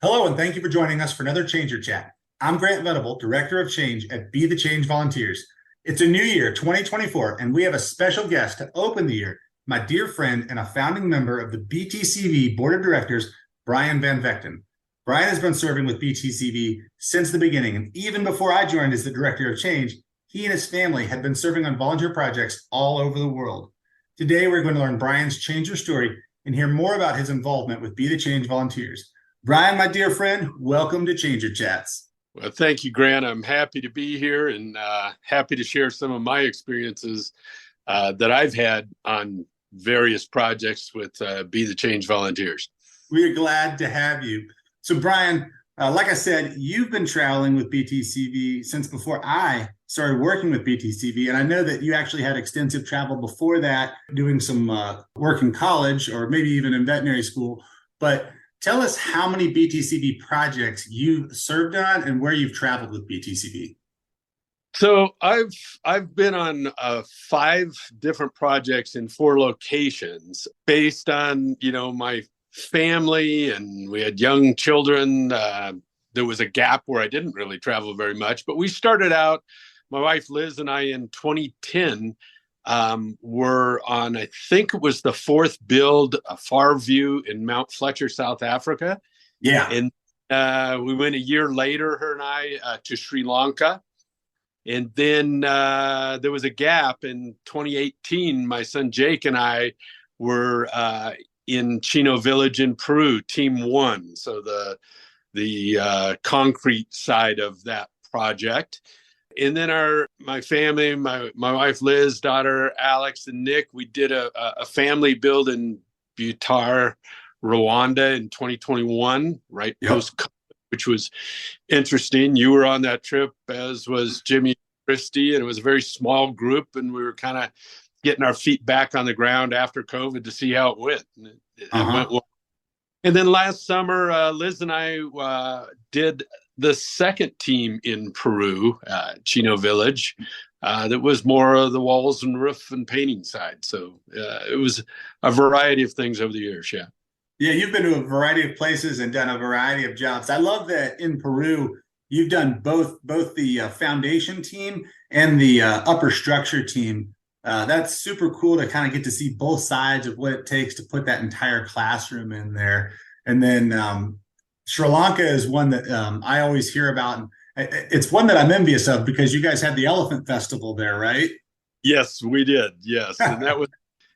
Hello, and thank you for joining us for another Changer Chat. I'm Grant Venable, Director of Change at Be the Change Volunteers. It's a new year, 2024, and we have a special guest to open the year, my dear friend and a founding member of the BTCV Board of Directors, Brian Van Vechten. Brian has been serving with BTCV since the beginning, and even before I joined as the Director of Change, he and his family had been serving on volunteer projects all over the world. Today, we're going to learn Brian's Changer story and hear more about his involvement with Be the Change Volunteers. Brian, my dear friend, welcome to Changer Chats. Well, thank you, Grant. I'm happy to be here and happy to share some of my experiences that I've had on various projects with Be the Change Volunteers. We are glad to have you. So, Brian, like I said, you've been traveling with BTCV since before I started working with BTCV, and I know that you actually had extensive travel before that, doing some work in college or maybe even in veterinary school. But tell us how many BTCV projects you've served on and where you've traveled with BTCV. So I've been on 5 different projects in 4 locations based on, my family, and we had young children. There was a gap where I didn't really travel very much, but we started out, my wife Liz and I, in 2010, were on, I think it was the 4th build, a Far View in Mount Fletcher, South Africa. Yeah. And we went a year later, her and I, to Sri Lanka. And then there was a gap in 2018. My son Jake and I were in Chino Village in Peru, Team 1. So the concrete side of that project. And then my family, my wife Liz, daughter Alex, and Nick, we did a family build in Butar, Rwanda in 2021, right post-COVID, which was interesting. You were on that trip, as was Jimmy and Christy, and it was a very small group, and we were kind of getting our feet back on the ground after COVID to see how it went. And it went well. And then last summer, Liz and I did the second team in Peru, Chino Village, that was more of the walls and roof and painting side. So it was a variety of things over the years. Yeah. Yeah, you've been to a variety of places and done a variety of jobs. I love that in Peru, you've done both the foundation team and the upper structure team. That's super cool to kind of get to see both sides of what it takes to put that entire classroom in there. And then Sri Lanka is one that I always hear about. And it's one that I'm envious of because you guys had the Elephant Festival there, right? Yes, we did. Yes. And that was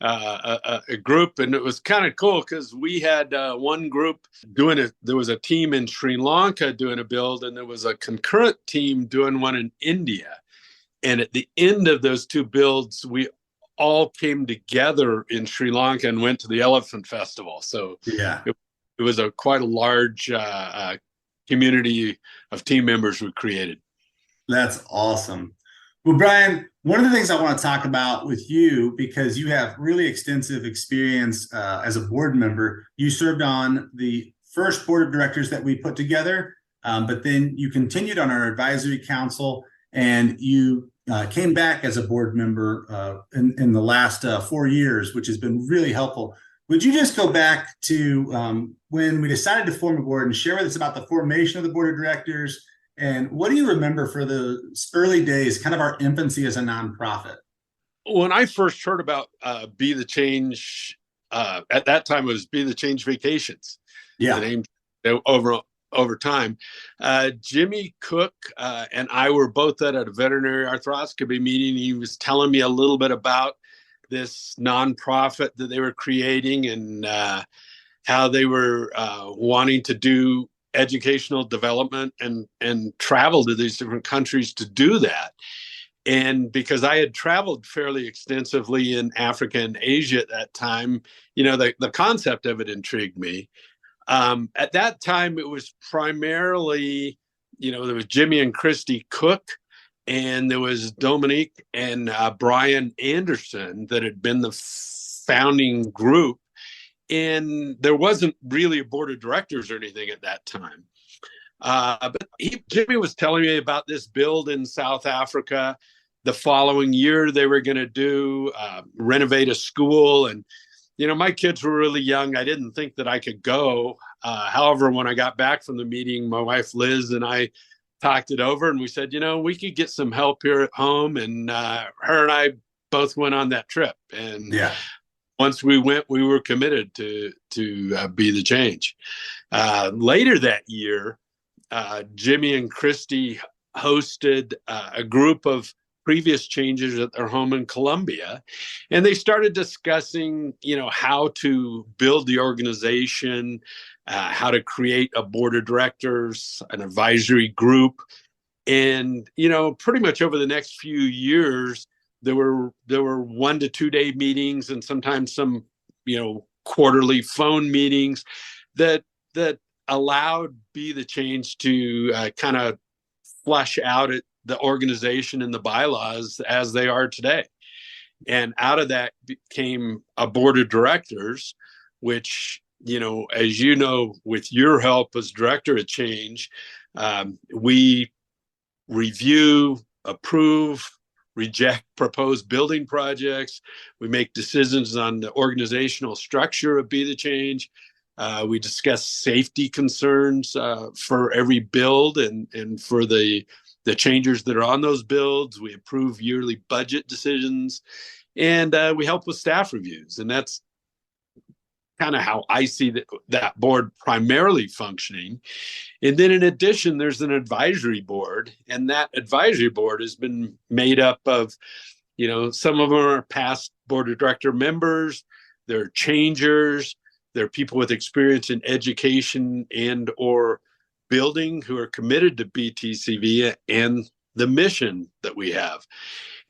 a group. And it was kind of cool because we had one group doing it. There was a team in Sri Lanka doing a build, and there was a concurrent team doing one in India. And at the end of those 2 builds, we all came together in Sri Lanka and went to the Elephant Festival. So yeah. It was quite a large community of team members we created. That's awesome. Well, Brian, one of the things I want to talk about with you, because you have really extensive experience as a board member, you served on the first board of directors that we put together, but then you continued on our advisory council, and you came back as a board member in the last 4 years, which has been really helpful. Would you just go back to when we decided to form a board and share with us about the formation of the board of directors? And what do you remember for the early days, kind of our infancy as a nonprofit? When I first heard about Be the Change, at that time it was Be the Change Vacations. Yeah. The name over time. Jimmy Cook and I were both at a veterinary arthroscopy meeting. He was telling me a little bit about this nonprofit that they were creating and how they were wanting to do educational development and travel to these different countries to do that. And because I had traveled fairly extensively in Africa and Asia at that time, the concept of it intrigued me. At that time, it was primarily, there was Jimmy and Christy Cook, and there was Dominique and Brian Anderson that had been the founding group. And there wasn't really a board of directors or anything at that time. But Jimmy was telling me about this build in South Africa. The following year, they were going to renovate a school. And, my kids were really young. I didn't think that I could go. However, when I got back from the meeting, my wife Liz and I talked it over, and we said, we could get some help here at home. And her and I both went on that trip. And Yeah. once we went, we were committed to be the change. Later that year, Jimmy and Christy hosted a group of previous changes at their home in Columbia, and they started discussing, how to build the organization, how to create a board of directors, an advisory group, and pretty much over the next few years, there were 1 to 2 day meetings, and sometimes some quarterly phone meetings that allowed Be the Change to kind of flush out the organization and the bylaws as they are today. And out of that came a board of directors, which, as you know, with your help as director of change, we review, approve, reject proposed building projects. We make decisions on the organizational structure of Be the Change. We discuss safety concerns for every build and for the changers that are on those builds. We approve yearly budget decisions, and we help with staff reviews. And that's kind of how I see that board primarily functioning. And then in addition, there's an advisory board, and that advisory board has been made up of, some of them are past board of director members, they're changers, they're people with experience in education and or building who are committed to BTCV and the mission that we have.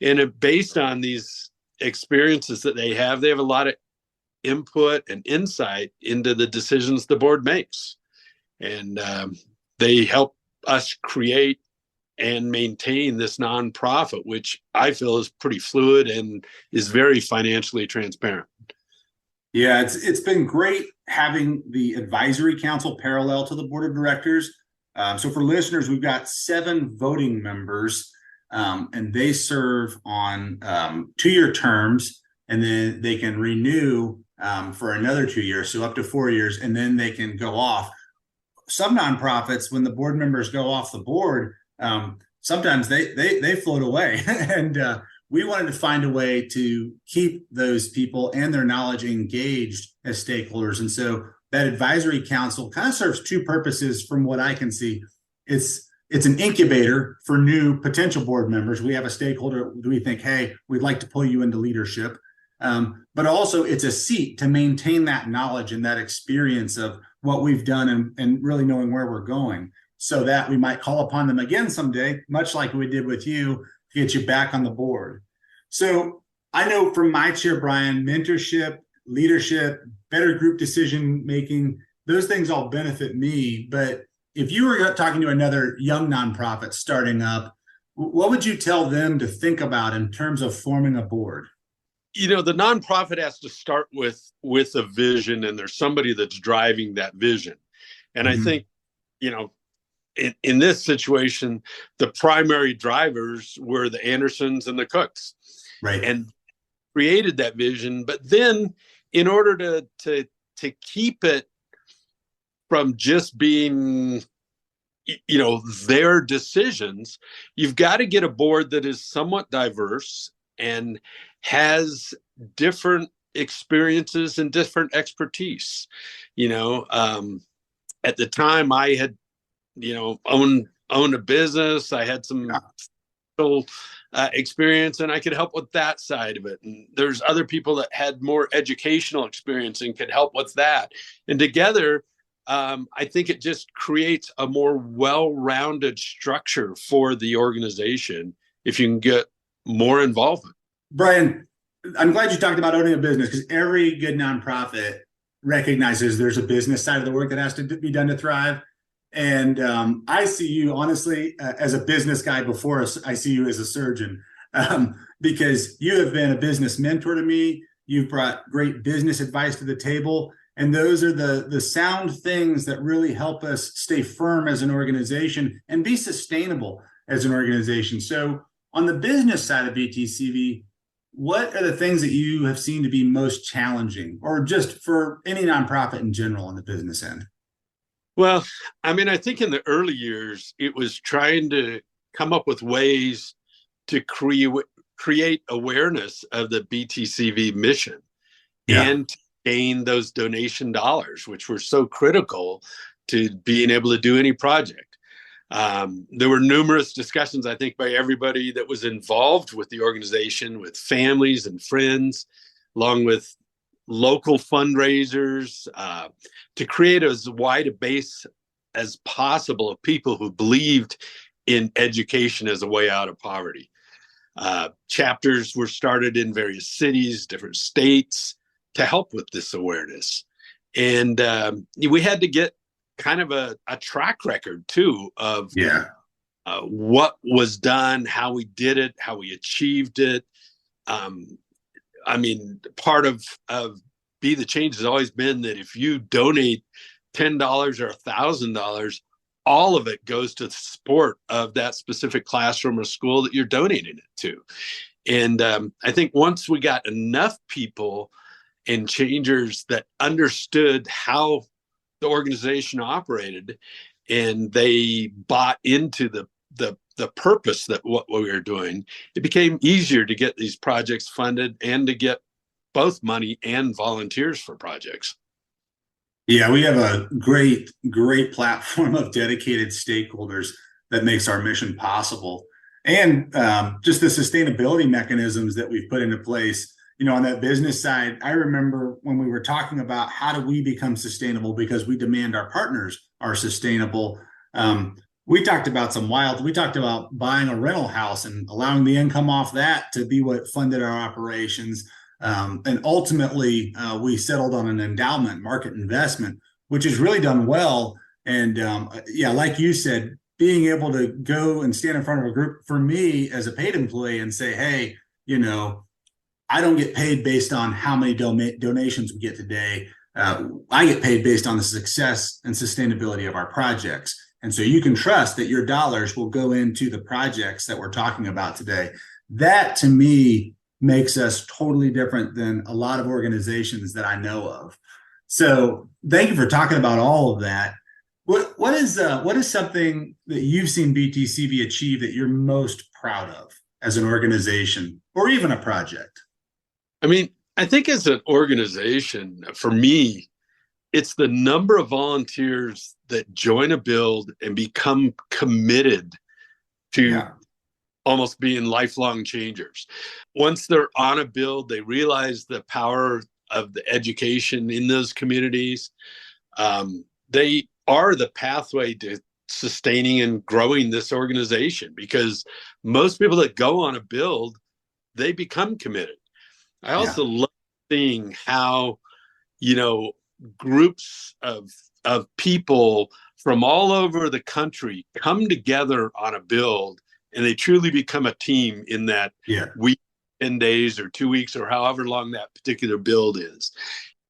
And based on these experiences that they have a lot of input and insight into the decisions the board makes. And they help us create and maintain this nonprofit, which I feel is pretty fluid and is very financially transparent. Yeah, it's been great having the advisory council parallel to the board of directors. So for listeners, we've got 7 voting members, and they serve on 2-year terms, and then they can renew for another 2 years, so up to 4 years, and then they can go off. Some nonprofits, when the board members go off the board, sometimes they float away, and we wanted to find a way to keep those people and their knowledge engaged as stakeholders. And so that advisory council kind of serves 2 purposes from what I can see. It's an incubator for new potential board members. We have a stakeholder, we think, hey, we'd like to pull you into leadership. But also it's a seat to maintain that knowledge and that experience of what we've done and really knowing where we're going, so that we might call upon them again someday, much like we did with you, to get you back on the board. So I know from my chair, Brian, mentorship, leadership, better group decision making, those things all benefit me. But if you were talking to another young nonprofit starting up, what would you tell them to think about in terms of forming a board? The nonprofit has to start with a vision, and there's somebody that's driving that vision. And I think, in this situation, the primary drivers were the Andersons and the Cooks, right? And created that vision. But then, in order to keep it from just being, their decisions, you've got to get a board that is somewhat diverse and has different experiences and different expertise. At the time I had, owned a business. I had some experience, and I could help with that side of it. And there's other people that had more educational experience and could help with that. And together, I think it just creates a more well-rounded structure for the organization if you can get more involvement. Brian, I'm glad you talked about owning a business, because every good nonprofit recognizes there's a business side of the work that has to be done to thrive. And I see you, honestly, as a business guy before I see you as a surgeon, because you have been a business mentor to me. You've brought great business advice to the table. And those are the sound things that really help us stay firm as an organization and be sustainable as an organization. So on the business side of BTCV, what are the things that you have seen to be most challenging, or just for any nonprofit in general on the business end? Well, I mean, I think in the early years, it was trying to come up with ways to create awareness of the BTCV mission Yeah. and to gain those donation dollars, which were so critical to being able to do any project. There were numerous discussions, I think, by everybody that was involved with the organization, with families and friends, along with local fundraisers, to create as wide a base as possible of people who believed in education as a way out of poverty. Chapters were started in various cities, different states to help with this awareness. And we had to get kind of a track record too of Yeah. what was done, how we did it, how we achieved it. I mean, part of Be the Change has always been that if you donate $10 or $1,000, all of it goes to the support of that specific classroom or school that you're donating it to. And I think once we got enough people and changers that understood how the organization operated, and they bought into the purpose that what we were doing, it became easier to get these projects funded and to get both money and volunteers for projects. Yeah, we have a great platform of dedicated stakeholders that makes our mission possible. And just the sustainability mechanisms that we've put into place, on that business side, I remember when we were talking about how do we become sustainable because we demand our partners are sustainable. We talked about buying a rental house and allowing the income off that to be what funded our operations. And ultimately, we settled on an endowment market investment, which has really done well. And yeah, like you said, being able to go and stand in front of a group for me as a paid employee and say, hey, I don't get paid based on how many donations we get today. I get paid based on the success and sustainability of our projects. And so you can trust that your dollars will go into the projects that we're talking about today. That to me makes us totally different than a lot of organizations that I know of. So thank you for talking about all of that. What is something that you've seen BTCV achieve that you're most proud of as an organization or even a project? I mean, I think as an organization, for me, it's the number of volunteers that join a build and become committed to almost being lifelong changers. Once they're on a build, they realize the power of the education in those communities. They are the pathway to sustaining and growing this organization, because most people that go on a build, they become committed. I also love seeing how, groups of people from all over the country come together on a build, and they truly become a team in that week, 10 days or 2 weeks or however long that particular build is.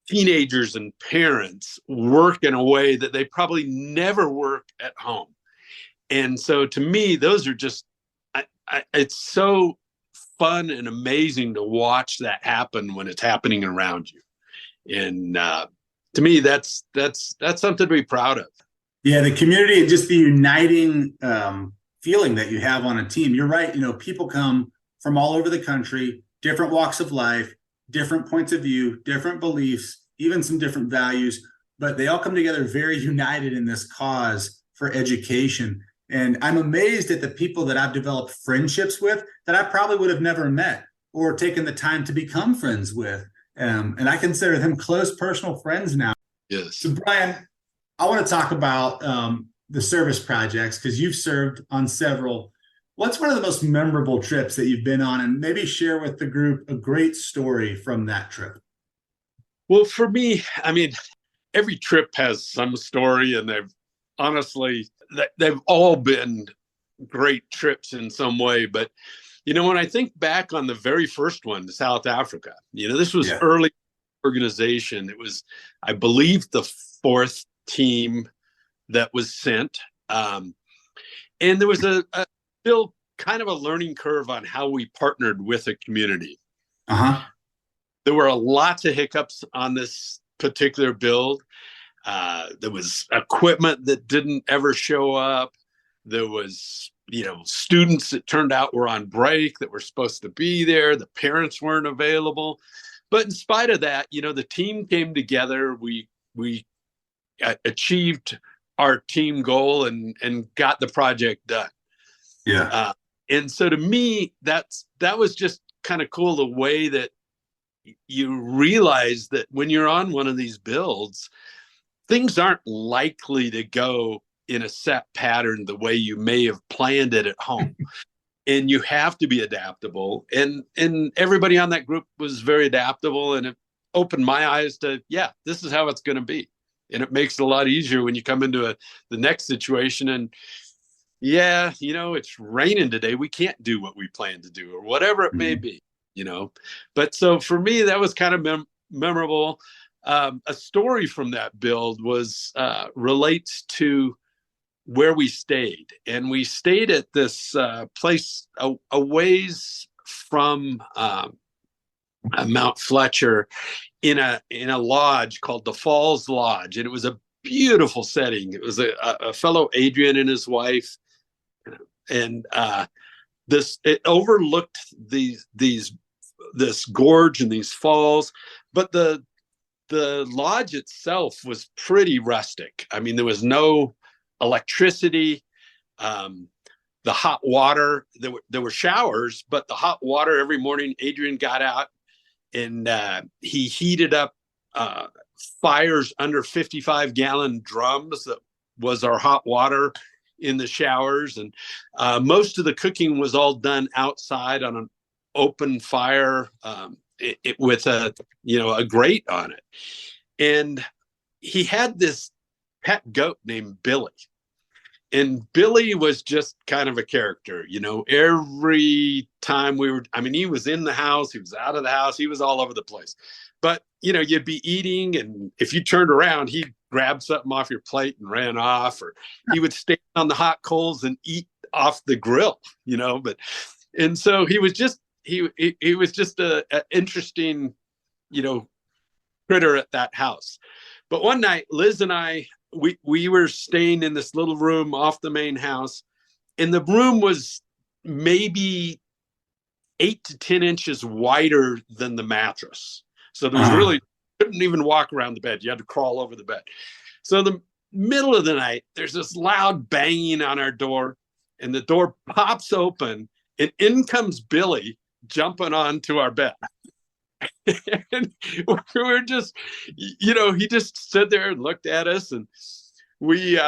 Teenagers and parents work in a way that they probably never work at home. And so to me, those are just, it's so fun and amazing to watch that happen when it's happening around you. And to me, that's something to be proud of. Yeah, the community and just the uniting feeling that you have on a team. You're right. People come from all over the country, different walks of life, different points of view, different beliefs, even some different values, but they all come together very united in this cause for education. And I'm amazed at the people that I've developed friendships with that I probably would have never met or taken the time to become friends with. And I consider them close personal friends now. Yes. So Brian, I want to talk about the service projects because you've served on several. What's one of the most memorable trips that you've been on, and maybe share with the group a great story from that trip? Well, for me, I mean, every trip has some story, and they've all been great trips in some way. But, when I think back on the very first one to South Africa, this was early organization. It was, I believe, the fourth team that was sent. And there was still kind of a learning curve on how we partnered with a community. There were lots of hiccups on this particular build. There was equipment that didn't ever show up. There was, students that turned out were on break that were supposed to be there. The parents weren't available. But in spite of that, the team came together. We achieved our team goal and got the project done. Yeah. And so to me, that was just kind of cool, the way that you realize that when you're on one of these builds, things aren't likely to go in a set pattern the way you may have planned it at home. And you have to be adaptable. And everybody on that group was very adaptable, and it opened my eyes to, this is how it's going to be. And it makes it a lot easier when you come into the next situation and, it's raining today. We can't do what we planned to do, or whatever it may be, But so for me, that was kind of memorable. A story from that build was relates to where we stayed. And we stayed at this place a ways from Mount Fletcher in a lodge called the Falls Lodge. And it was a beautiful setting. It was a fellow Adrian and his wife. And it overlooked this gorge and these falls, but the lodge itself was pretty rustic. I mean, there was no electricity. The hot water, there were showers, but the hot water every morning, Adrian got out and he heated up fires under 55-gallon drums. That was our hot water in the showers. And most of the cooking was all done outside on an open fire with a grate on it. And he had this pet goat named Billy. And Billy was just kind of a character, every time he was in the house, he was out of the house, he was all over the place. But, you'd be eating, and if you turned around, he'd grab something off your plate and ran off, or he would stand on the hot coals and eat off the grill, and so he was just an interesting, critter at that house. But one night, Liz and I, we were staying in this little room off the main house, and the room was maybe 8 to 10 inches wider than the mattress. So there was really, couldn't even walk around the bed. You had to crawl over the bed. So the middle of the night, there's this loud banging on our door, and the door pops open, and in comes Billy jumping onto our bed. And we were just, he just stood there and looked at us, and we,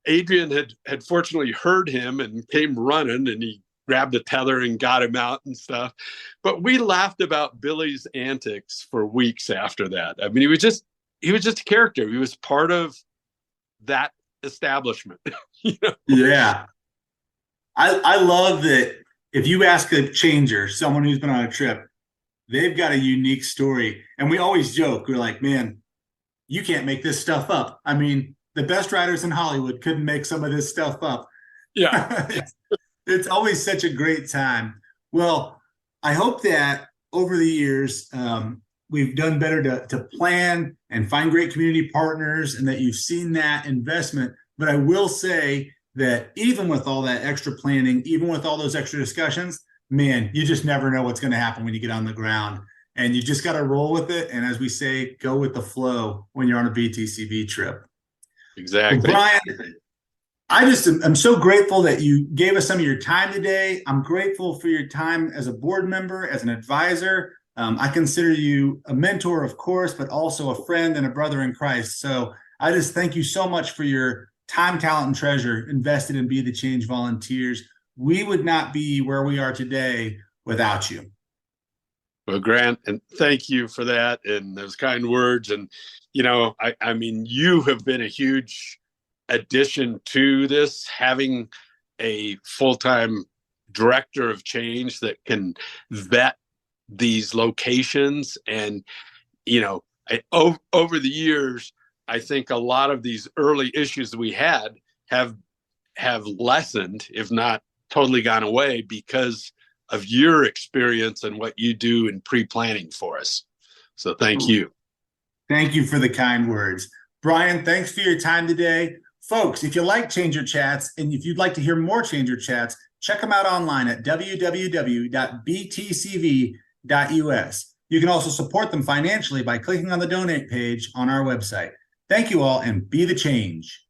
Adrian had fortunately heard him and came running, and he grabbed a tether and got him out and stuff. But we laughed about Billy's antics for weeks after that. I mean, he was just a character. He was part of that establishment. Yeah. I love that if you ask a changer, someone who's been on a trip, they've got a unique story. And we always joke, we're like, man, you can't make this stuff up. I mean, the best writers in Hollywood couldn't make some of this stuff up. Yeah. It's always such a great time. Well, I hope that over the years, we've done better to plan and find great community partners, and that you've seen that investment. But I will say that even with all that extra planning, even with all those extra discussions, man, you just never know what's going to happen when you get on the ground, and you just got to roll with it. And as we say, go with the flow when you're on a BTCV trip. Exactly. Well, Brian, I'm so grateful that you gave us some of your time today. I'm grateful for your time as a board member, as an advisor. I consider you a mentor, of course, but also a friend and a brother in Christ. So I just thank you so much for your time, talent, and treasure invested in Be the Change volunteers. We would not be where we are today without you. Well, Grant, and thank you for that and those kind words. And, I mean, you have been a huge addition to this, having a full-time director of change that can vet these locations. And, over the years, I think a lot of these early issues that we had have lessened, if not totally gone away, because of your experience and what you do in pre-planning for us. So thank you. Thank you for the kind words. Brian, thanks for your time today. Folks, if you like Changer Chats and if you'd like to hear more Changer Chats, check them out online at www.btcv.us. You can also support them financially by clicking on the donate page on our website. Thank you all, and be the change.